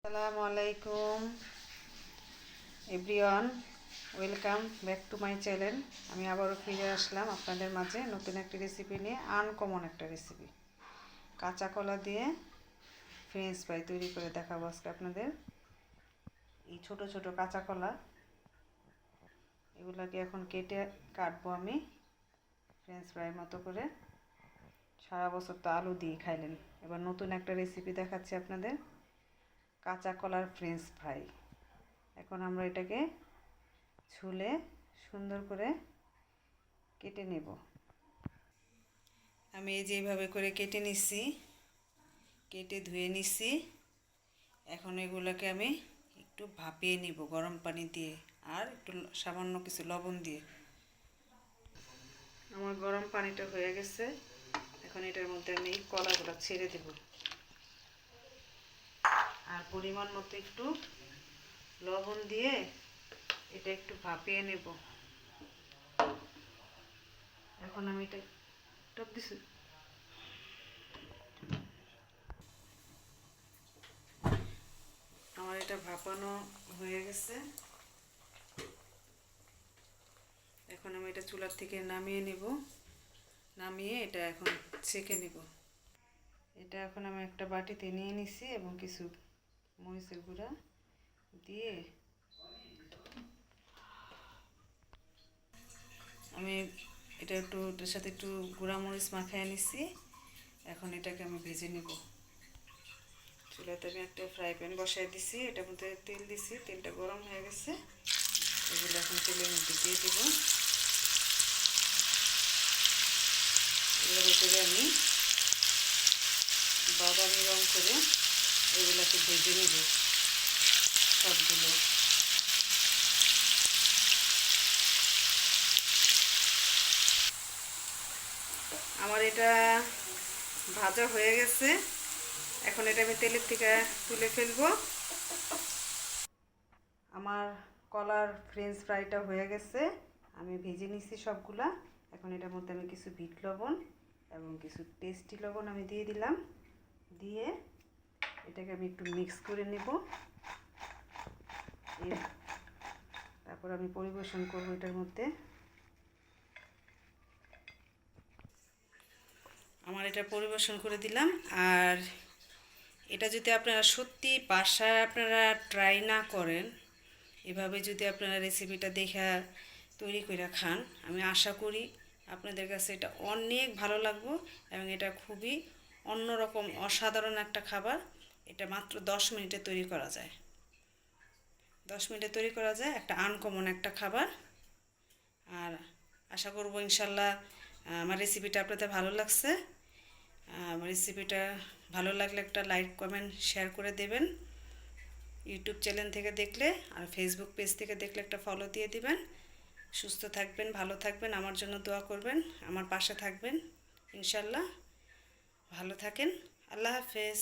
আসসালামু আলাইকুম everyone, welcome back to my channel. আমি আবারও ফিরে আসলাম আপনাদের মাঝে নতুন একটি রেসিপি নিয়ে। আনকমন একটা রেসিপি, কাঁচা কলা দিয়ে ফ্রেঞ্চ ফ্রাই তৈরি করে দেখাবো আজকে আপনাদের। এই ছোট ছোট কাঁচা কলা, এগুলোকে এখন কেটে কাটবো আমি ফ্রেঞ্চ ফ্রাই মতো করে। সারা বছর তো আলু দিয়ে খাইলেন, এবার নতুন একটা রেসিপি দেখাচ্ছি আপনাদের, কাঁচা কলার ফ্রেঞ্চ ফ্রাই। এখন আমরা এটাকে ছুলে সুন্দর করে কেটে নেব। আমি এই যেভাবে করে কেটে নিচ্ছি, কেটে ধুয়ে নিচ্ছি। এখন এগুলোকে আমি একটু ভাপিয়ে নিব গরম পানি দিয়ে আর একটু সামান্য কিছু লবণ দিয়ে। আমার গরম পানিটা হয়ে গেছে, এখন এটার মধ্যে আমি কলাগুলো ছেড়ে দেব আর পরিমাণ মতো একটু লবণ দিয়ে এটা একটু ভাপিয়ে নেব। এখন আমি এটা টপ দিছি, আমার এটা ভাপানো হয়ে গেছে। এখন আমি এটা চুলার থেকে নামিয়ে নেব, নামিয়ে এটা এখন ছেঁকে নেব। এটা এখন আমি একটা বাটিতে নিয়ে নিছি এবং কিছু মরিচের গুঁড়া দিয়ে আমি এটা একটু এটার সাথে একটু গুঁড়া মরিচ মাখিয়ে নিছি। এখন এটাকে আমি ভেজে নেব। চুলাতে আমি একটা ফ্রাই প্যান বসাই দিছি, এটার মধ্যে তেল দিছি, তেলটা গরম হয়ে গেছে। এগুলো এখন তেলের মধ্যে দিয়ে দেবো। এগুলোর উপরে আমি বাদামি রং করে এগুলোকে ভেজে নেব সবগুলো। আমার এটা ভাজা হয়ে গেছে, এখন এটা আমি তেলের থেকে তুলে ফেলবো। আমার কলার ফ্রেঞ্চ ফ্রাইটা হয়ে গেছে, আমি ভেজে নিচ্ছি সবগুলা। এখন এটার মধ্যে আমি কিছু বিট লবণ এবং কিছু টেস্টি লবণ আমি দিয়ে দিলাম, দিয়ে এটাকে আমি একটু মিক্স করে নেব। তারপর আমি পরিবেশন করব এটার মধ্যে। আমার এটা পরিবেশন করে দিলাম। আর এটা যদি আপনারা সত্যি বাসায় আপনারা ট্রাই না করেন, এভাবে যদি আপনারা রেসিপিটা দেখে তৈরি করে খান, আমি আশা করি আপনাদের কাছে এটা অনেক ভালো লাগবে এবং এটা খুবই অন্যরকম অসাধারণ একটা খাবার। এটা মাত্র 10 মিনিটে তৈরি করা যায়, 10 মিনিটে তৈরি করা যায়, একটা আনকমন একটা খাবার। আর আশা করব ইনশাল্লাহ আমার রেসিপিটা আপনাদের ভালো লাগছে। আমার রেসিপিটা ভালো লাগলে একটা লাইক কমেন্ট শেয়ার করে দেবেন। ইউটিউব চ্যানেল থেকে দেখলে আর ফেসবুক পেজ থেকে দেখলে একটা ফলো দিয়ে দিবেন। সুস্থ থাকবেন, ভালো থাকবেন, আমার জন্য দোয়া করবেন, আমার পাশে থাকবেন ইনশাল্লাহ। ভালো থাকেন, আল্লাহ হাফেজ।